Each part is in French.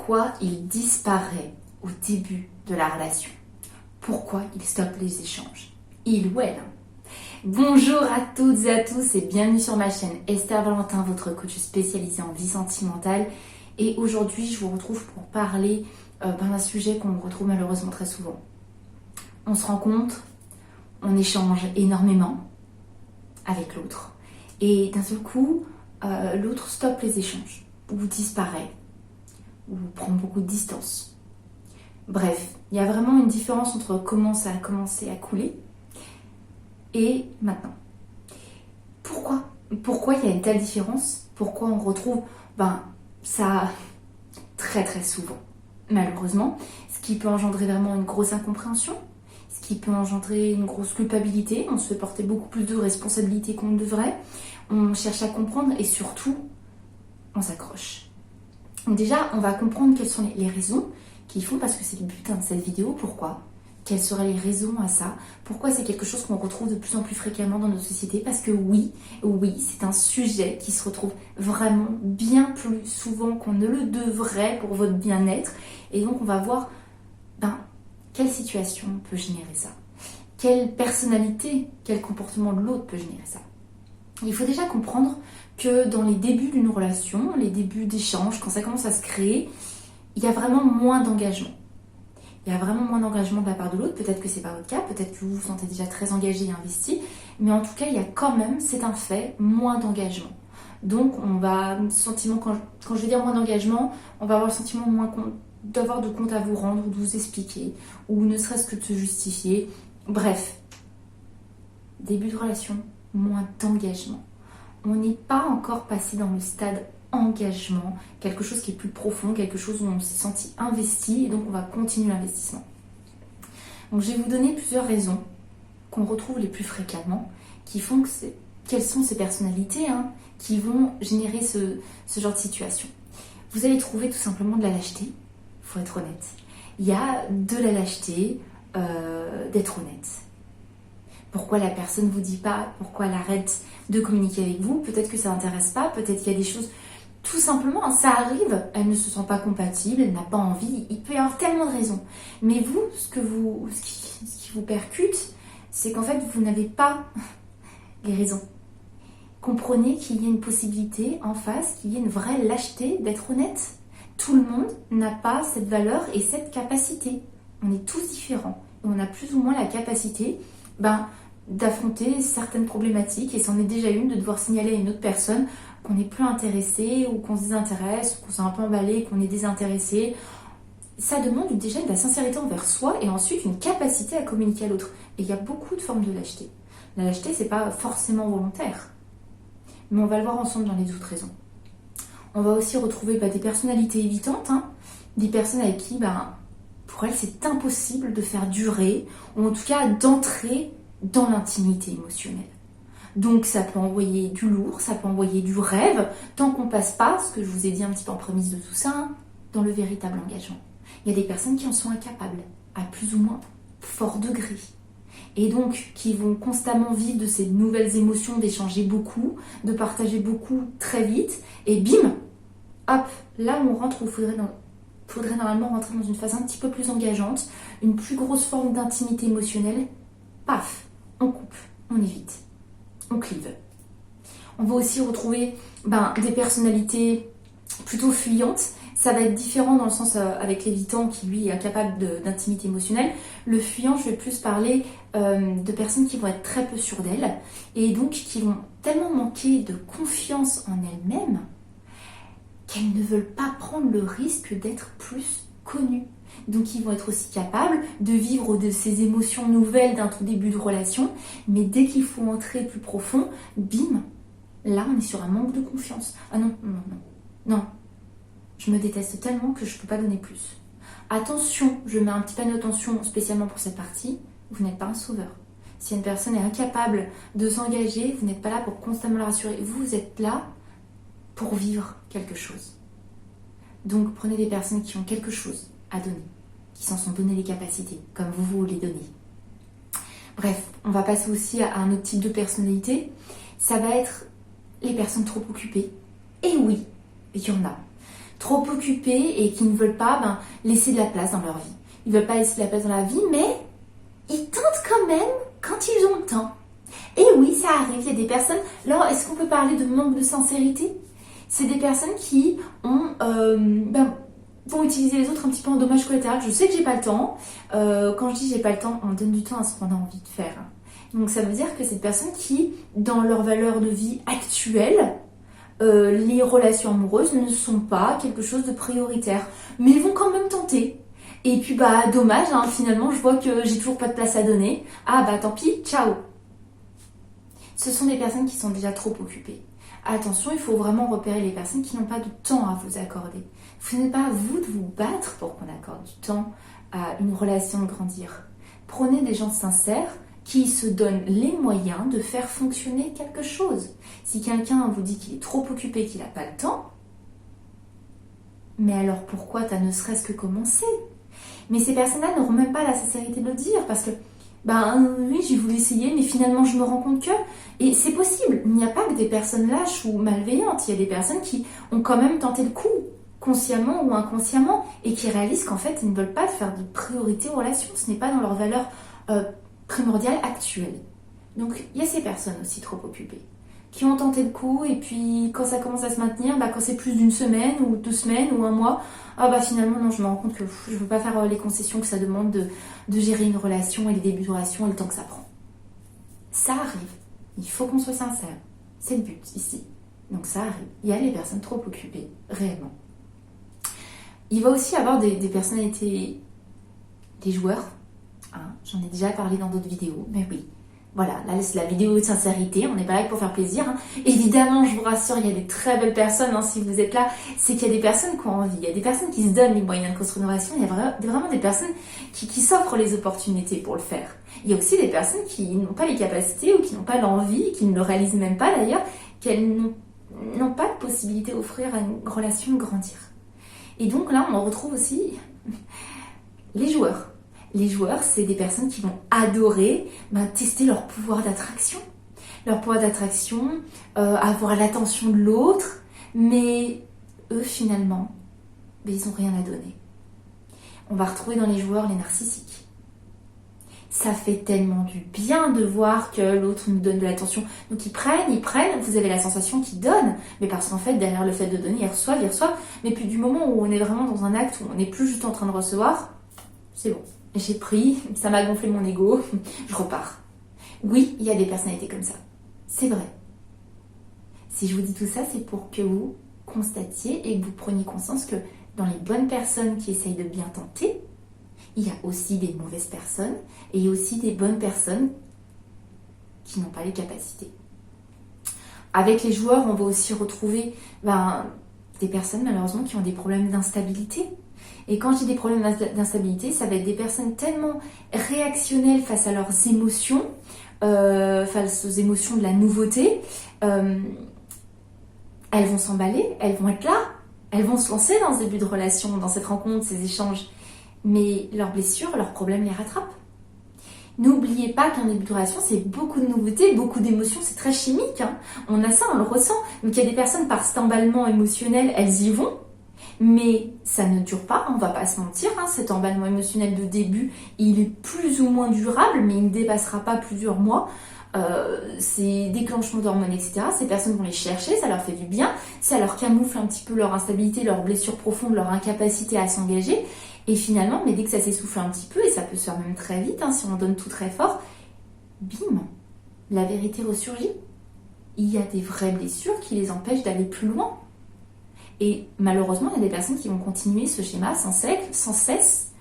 pourquoi il disparaît au début de la relation. Pourquoi il stoppe les échanges. Il ou elle. Bonjour à toutes et à tous et bienvenue sur ma chaîne Esther Valentin, votre coach spécialisé en vie sentimentale. Et aujourd'hui, je vous retrouve pour parler d'un sujet qu'on retrouve malheureusement très souvent. On se rencontre, on échange énormément avec l'autre. Et d'un seul coup, l'autre stoppe les échanges, ou disparaît, ou prend beaucoup de distance. Bref, il y a vraiment une différence entre comment ça a commencé à couler et maintenant. Pourquoi il y a une telle différence? Pourquoi on retrouve ça très souvent, malheureusement, ce qui peut engendrer vraiment une grosse incompréhension, ce qui peut engendrer une grosse culpabilité, on se fait porter beaucoup plus de responsabilités qu'on ne devrait, on cherche à comprendre et surtout, on s'accroche. Donc déjà, on va comprendre quelles sont les raisons qui font, parce que c'est le but de cette vidéo, pourquoi? Quelles seraient les raisons à ça? Pourquoi c'est quelque chose qu'on retrouve de plus en plus fréquemment dans notre société? Parce que oui, c'est un sujet qui se retrouve vraiment bien plus souvent qu'on ne le devrait pour votre bien-être. Et donc on va voir quelle situation peut générer ça? Quelle personnalité, quel comportement de l'autre peut générer ça? Il faut déjà comprendre que dans les débuts d'une relation, les débuts d'échange, quand ça commence à se créer, il y a vraiment moins d'engagement. Il y a vraiment moins d'engagement de la part de l'autre. Peut-être que c'est pas votre cas, peut-être que vous vous sentez déjà très engagé et investi, mais en tout cas, il y a quand même, c'est un fait, moins d'engagement. Donc, on va, quand je vais dire moins d'engagement, on va avoir le sentiment d'avoir de compte à vous rendre, ou de vous expliquer, ou ne serait-ce que de se justifier. Bref, début de relation, moins d'engagement. On n'est pas encore passé dans le stade engagement, quelque chose qui est plus profond, quelque chose où on s'est senti investi et donc on va continuer l'investissement. Donc je vais vous donner plusieurs raisons qu'on retrouve les plus fréquemment qui font quelles sont ces personnalités qui vont générer ce genre de situation. Vous allez trouver tout simplement de la lâcheté, il faut être honnête. Il y a de la lâcheté d'être honnête. Pourquoi la personne ne vous dit pas, pourquoi elle arrête de communiquer avec vous? Peut-être que ça n'intéresse pas, peut-être qu'il y a des choses. Tout simplement, ça arrive, elle ne se sent pas compatible, elle n'a pas envie, il peut y avoir tellement de raisons. Mais vous, ce qui vous percute, c'est qu'en fait, vous n'avez pas les raisons. Comprenez qu'il y a une possibilité en face, qu'il y ait une vraie lâcheté d'être honnête. Tout le monde n'a pas cette valeur et cette capacité. On est tous différents. Et on a plus ou moins la capacité d'affronter certaines problématiques, et c'en est déjà une, de devoir signaler à une autre personne qu'on n'est plus intéressé, ou qu'on se désintéresse, ou qu'on s'est un peu emballé, qu'on est désintéressé. Ça demande déjà de la sincérité envers soi, et ensuite une capacité à communiquer à l'autre. Et il y a beaucoup de formes de lâcheté. La lâcheté, c'est pas forcément volontaire, mais on va le voir ensemble dans les autres raisons. On va aussi retrouver des personnalités évitantes, des personnes avec qui, pour elles, c'est impossible de faire durer, ou en tout cas d'entrer dans l'intimité émotionnelle. Donc ça peut envoyer du lourd, ça peut envoyer du rêve, tant qu'on passe pas, ce que je vous ai dit un petit peu en prémisse de tout ça, dans le véritable engagement. Il y a des personnes qui en sont incapables, à plus ou moins fort degré. Et donc qui vont constamment vivre de ces nouvelles émotions, d'échanger beaucoup, de partager beaucoup très vite, et bim, hop, là où on rentre, où il faudrait normalement rentrer dans une phase un petit peu plus engageante, une plus grosse forme d'intimité émotionnelle, paf, on coupe, on évite, on clive. On va aussi retrouver des personnalités plutôt fuyantes. Ça va être différent dans le sens avec l'évitant qui lui est incapable d'intimité émotionnelle. Le fuyant, je vais plus parler de personnes qui vont être très peu sûres d'elles et donc qui vont tellement manquer de confiance en elles-mêmes qu'elles ne veulent pas prendre le risque d'être plus connues. Donc ils vont être aussi capables de vivre de ces émotions nouvelles d'un tout début de relation, mais dès qu'il faut entrer plus profond, bim, là on est sur un manque de confiance. Ah non, je me déteste tellement que je ne peux pas donner plus. Attention, je mets un petit panneau d'attention spécialement pour cette partie, vous n'êtes pas un sauveur. Si une personne est incapable de s'engager, vous n'êtes pas là pour constamment la rassurer, vous êtes là pour vivre quelque chose. Donc prenez des personnes qui ont quelque chose à donner, qui s'en sont donné les capacités, comme vous les donnez. Bref, on va passer aussi à un autre type de personnalité. Ça va être les personnes trop occupées. Et oui, il y en a. trop occupés et qui ne veulent pas laisser de la place dans leur vie. Ils ne veulent pas laisser de la place dans la vie, mais ils tentent quand même quand ils ont le temps. Et oui, ça arrive, il y a des personnes... Là, est-ce qu'on peut parler de manque de sincérité? C'est des personnes qui vont utiliser les autres un petit peu en dommage collatéral. Je sais que j'ai pas le temps. Quand je dis j'ai pas le temps, on donne du temps à ce qu'on a envie de faire. Donc ça veut dire que c'est des personnes qui, dans leur valeur de vie actuelle, les relations amoureuses ne sont pas quelque chose de prioritaire. Mais ils vont quand même tenter. Et puis dommage, finalement je vois que j'ai toujours pas de place à donner. Ah tant pis, ciao. Ce sont des personnes qui sont déjà trop occupées. Attention, il faut vraiment repérer les personnes qui n'ont pas de temps à vous accorder. Ce n'est pas à vous de vous battre pour qu'on accorde du temps à une relation de grandir. Prenez des gens sincères qui se donnent les moyens de faire fonctionner quelque chose. Si quelqu'un vous dit qu'il est trop occupé, qu'il n'a pas le temps, mais alors pourquoi t'as ne serait-ce que commencé? Mais ces personnes-là n'auront même pas la sincérité de le dire parce que oui, j'ai voulu essayer, mais finalement je me rends compte que... Et c'est possible, il n'y a pas que des personnes lâches ou malveillantes, il y a des personnes qui ont quand même tenté le coup, consciemment ou inconsciemment, et qui réalisent qu'en fait ils ne veulent pas faire de priorité aux relations, ce n'est pas dans leur valeur primordiale actuelle. Donc il y a ces personnes aussi trop occupées, qui ont tenté le coup, et puis quand ça commence à se maintenir, quand c'est plus d'une semaine, ou 2 semaines, ou un mois, finalement non, je me rends compte que je ne veux pas faire les concessions que ça demande de gérer une relation et les débuts de relation et le temps que ça prend. Ça arrive, il faut qu'on soit sincère, c'est le but ici. Donc ça arrive, il y a les personnes trop occupées, réellement. Il va aussi y avoir des personnalités, des joueurs, j'en ai déjà parlé dans d'autres vidéos, mais oui. Voilà, là c'est la vidéo de sincérité, on n'est pas là pour faire plaisir. Évidemment, je vous rassure, il y a des très belles personnes, si vous êtes là, c'est qu'il y a des personnes qui ont envie, il y a des personnes qui se donnent les moyens de construire une relation, il y a vraiment des personnes qui s'offrent les opportunités pour le faire. Il y a aussi des personnes qui n'ont pas les capacités ou qui n'ont pas l'envie, qui ne le réalisent même pas d'ailleurs, qu'elles n'ont pas de possibilité d'offrir à une relation de grandir. Et donc là, on retrouve aussi les joueurs. Les joueurs, c'est des personnes qui vont adorer tester leur pouvoir d'attraction. Leur pouvoir d'attraction, avoir l'attention de l'autre, mais eux, finalement, ils n'ont rien à donner. On va retrouver dans les joueurs les narcissiques. Ça fait tellement du bien de voir que l'autre nous donne de l'attention. Donc ils prennent, vous avez la sensation qu'ils donnent, mais parce qu'en fait, derrière le fait de donner, ils reçoivent, mais puis du moment où on est vraiment dans un acte où on n'est plus juste en train de recevoir, c'est bon. J'ai pris, ça m'a gonflé mon ego, je repars. Oui, il y a des personnalités comme ça. C'est vrai. Si je vous dis tout ça, c'est pour que vous constatiez et que vous preniez conscience que dans les bonnes personnes qui essayent de bien tenter, il y a aussi des mauvaises personnes et il y a aussi des bonnes personnes qui n'ont pas les capacités. Avec les joueurs, on va aussi retrouver des personnes malheureusement qui ont des problèmes d'instabilité. Et quand je dis des problèmes d'instabilité, ça va être des personnes tellement réactionnelles face à leurs émotions, face aux émotions de la nouveauté. Elles vont s'emballer, elles vont être là, elles vont se lancer dans ce début de relation, dans cette rencontre, ces échanges. Mais leurs blessures, leurs problèmes les rattrapent. N'oubliez pas qu'un début de relation, c'est beaucoup de nouveautés, beaucoup d'émotions, c'est très chimique. On a ça, on le ressent. Donc il y a des personnes par cet emballement émotionnel, elles y vont. Mais ça ne dure pas, on va pas se mentir, cet emballement émotionnel de début, il est plus ou moins durable, mais il ne dépassera pas plusieurs mois. Ces déclenchements d'hormones, etc., ces personnes vont les chercher, ça leur fait du bien, ça leur camoufle un petit peu leur instabilité, leur blessure profonde, leur incapacité à s'engager. Et finalement, mais dès que ça s'essouffle un petit peu, et ça peut se faire même très vite, si on donne tout très fort, bim, la vérité ressurgit. Il y a des vraies blessures qui les empêchent d'aller plus loin. Et malheureusement, il y a des personnes qui vont continuer ce schéma sans cesse,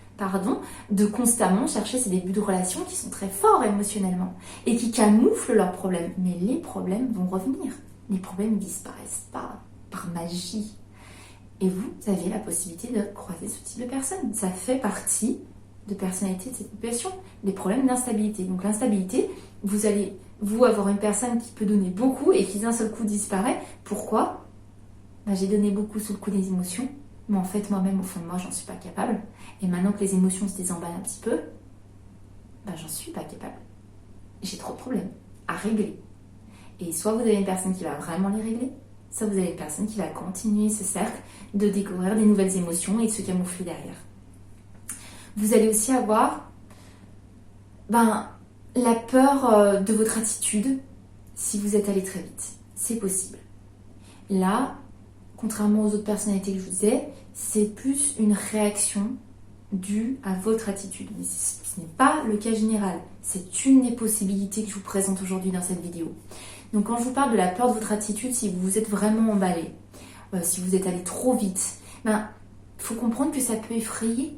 de constamment chercher ces débuts de relations qui sont très forts émotionnellement et qui camouflent leurs problèmes. Mais les problèmes vont revenir. Les problèmes ne disparaissent pas par magie. Et vous avez la possibilité de croiser ce type de personnes. Ça fait partie de personnalité de cette population. Les problèmes d'instabilité. Donc l'instabilité, vous allez avoir une personne qui peut donner beaucoup et qui d'un seul coup disparaît. Pourquoi ? J'ai donné beaucoup sous le coup des émotions, mais en fait moi-même au fond de moi j'en suis pas capable. Et maintenant que les émotions se désemballent un petit peu, j'en suis pas capable. J'ai trop de problèmes à régler. Et soit vous avez une personne qui va vraiment les régler, Ça, vous avez une personne qui va continuer ce cercle de découvrir des nouvelles émotions et de se camoufler derrière. Vous allez aussi avoir la peur de votre attitude si vous êtes allé très vite. C'est possible. Là, contrairement aux autres personnalités que je vous disais, c'est plus une réaction due à votre attitude. Mais ce n'est pas le cas général. C'est une des possibilités que je vous présente aujourd'hui dans cette vidéo. Donc quand je vous parle de la peur de votre attitude, si vous vous êtes vraiment emballé, si vous êtes allé trop vite, faut comprendre que ça peut effrayer.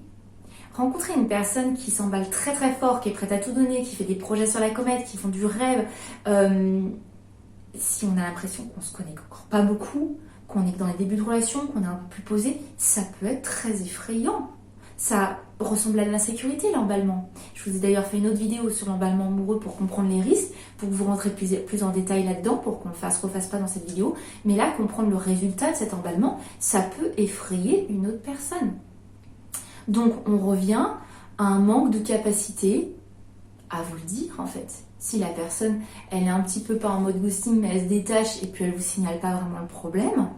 Rencontrer une personne qui s'emballe très très fort, qui est prête à tout donner, qui fait des projets sur la comète, qui font du rêve, si on a l'impression qu'on se connaît encore pas beaucoup, qu'on est dans les débuts de relation, qu'on est un peu plus posé, ça peut être très effrayant. Ça ressemble à de l'insécurité, l'emballement. Je vous ai d'ailleurs fait une autre vidéo sur l'emballement amoureux pour comprendre les risques, pour que vous rentrez plus en détail là-dedans, pour qu'on ne refasse pas dans cette vidéo. Mais là, comprendre le résultat de cet emballement, ça peut effrayer une autre personne. Donc, on revient à un manque de capacité à vous le dire, en fait. Si la personne, elle est un petit peu pas en mode ghosting, mais elle se détache et puis elle vous signale pas vraiment le problème,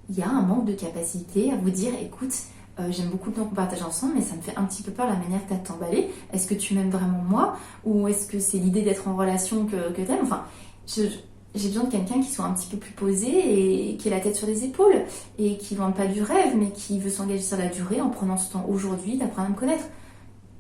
il y a un manque de capacité à vous dire, écoute, j'aime beaucoup le temps qu'on partage ensemble, mais ça me fait un petit peu peur la manière que tu as de t'emballer. Est-ce que tu m'aimes vraiment moi? Ou est-ce que c'est l'idée d'être en relation que tu aimes? Enfin, j'ai besoin de quelqu'un qui soit un petit peu plus posé et qui ait la tête sur les épaules et qui ne vende pas du rêve, mais qui veut s'engager sur la durée en prenant ce temps aujourd'hui d'apprendre à me connaître.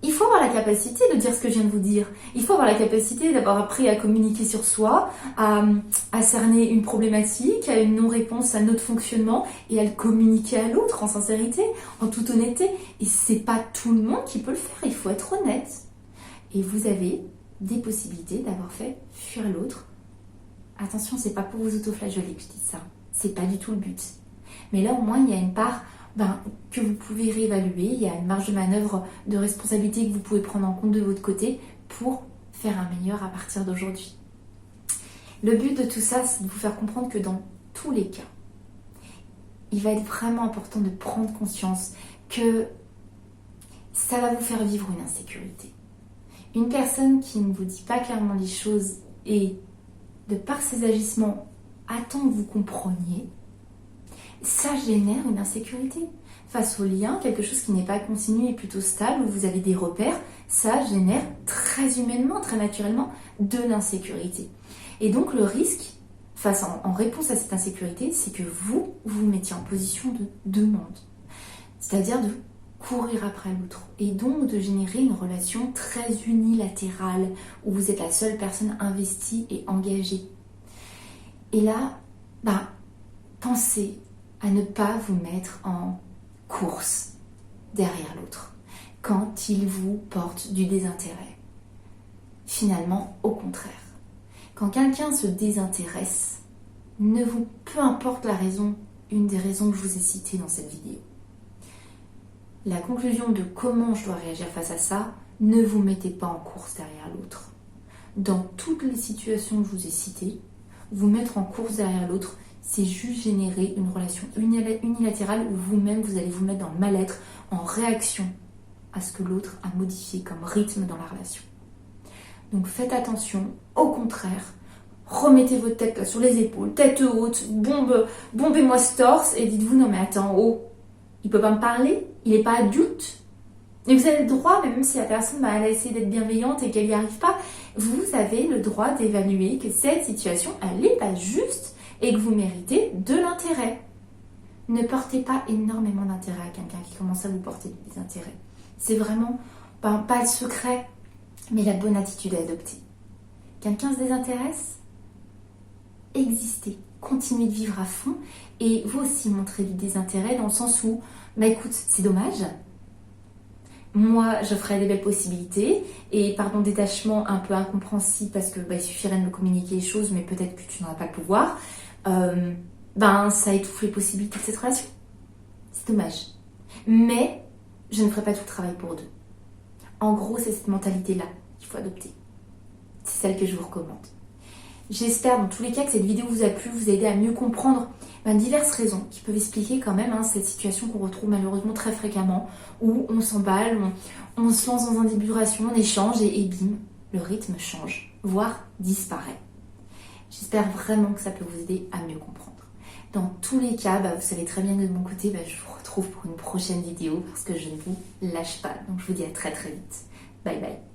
Il faut avoir la capacité de dire ce que je viens de vous dire. Il faut avoir la capacité d'avoir appris à communiquer sur soi, à cerner une problématique, à une non-réponse à notre fonctionnement et à le communiquer à l'autre en sincérité, en toute honnêteté. Et c'est pas tout le monde qui peut le faire, il faut être honnête. Et vous avez des possibilités d'avoir fait fuir l'autre. Attention, c'est pas pour vous autoflageller que je dis ça. C'est pas du tout le but. Mais là, au moins, il y a une part que vous pouvez réévaluer. Il y a une marge de manœuvre de responsabilité que vous pouvez prendre en compte de votre côté pour faire un meilleur à partir d'aujourd'hui. Le but de tout ça, c'est de vous faire comprendre que dans tous les cas, il va être vraiment important de prendre conscience que ça va vous faire vivre une insécurité. Une personne qui ne vous dit pas clairement les choses et de par ses agissements attend que vous compreniez, ça génère une insécurité. Face au lien, quelque chose qui n'est pas continu et plutôt stable, où vous avez des repères, ça génère très humainement, très naturellement, de l'insécurité. Et donc le risque, en réponse à cette insécurité, c'est que vous vous mettiez en position de demande. C'est-à-dire de courir après l'autre. Et donc de générer une relation très unilatérale, où vous êtes la seule personne investie et engagée. Et là, pensez à ne pas vous mettre en course derrière l'autre quand il vous porte du désintérêt. Finalement, au contraire, quand quelqu'un se désintéresse, peu importe la raison, une des raisons que je vous ai citées dans cette vidéo, la conclusion de comment je dois réagir face à ça, ne vous mettez pas en course derrière l'autre. Dans toutes les situations que je vous ai citées, vous mettre en course derrière l'autre, c'est juste générer une relation unilatérale où vous-même, vous allez vous mettre dans le mal-être en réaction à ce que l'autre a modifié comme rythme dans la relation. Donc faites attention, au contraire, remettez votre tête là sur les épaules, tête haute, bombez-moi ce torse et dites-vous, non mais attends, il peut pas me parler, il n'est pas adulte. Et vous avez le droit, même si la personne elle a essayé d'être bienveillante et qu'elle n'y arrive pas, vous avez le droit d'évaluer que cette situation, elle n'est pas juste et que vous méritez de l'intérêt. Ne portez pas énormément d'intérêt à quelqu'un qui commence à vous porter des intérêts. C'est vraiment pas le secret, mais la bonne attitude à adopter. Quelqu'un se désintéresse, existez, continuez de vivre à fond et vous aussi montrez du désintérêt dans le sens où, écoute, c'est dommage. Moi, j'offrais des belles possibilités et pardon, détachement un peu incompréhensible parce que il suffirait de me communiquer les choses, mais peut-être que tu n'auras pas le pouvoir. Ça étouffe les possibilités de cette relation. C'est dommage. Mais je ne ferai pas tout le travail pour deux. En gros, c'est cette mentalité-là qu'il faut adopter. C'est celle que je vous recommande. J'espère dans tous les cas que cette vidéo vous a plu, vous a aidé à mieux comprendre diverses raisons qui peuvent expliquer quand même cette situation qu'on retrouve malheureusement très fréquemment, où on s'emballe, on se lance dans un début de relation, on échange et bim, le rythme change, voire disparaît. J'espère vraiment que ça peut vous aider à mieux comprendre. Dans tous les cas, vous savez très bien que de mon côté, je vous retrouve pour une prochaine vidéo parce que je ne vous lâche pas. Donc je vous dis à très très vite. Bye bye.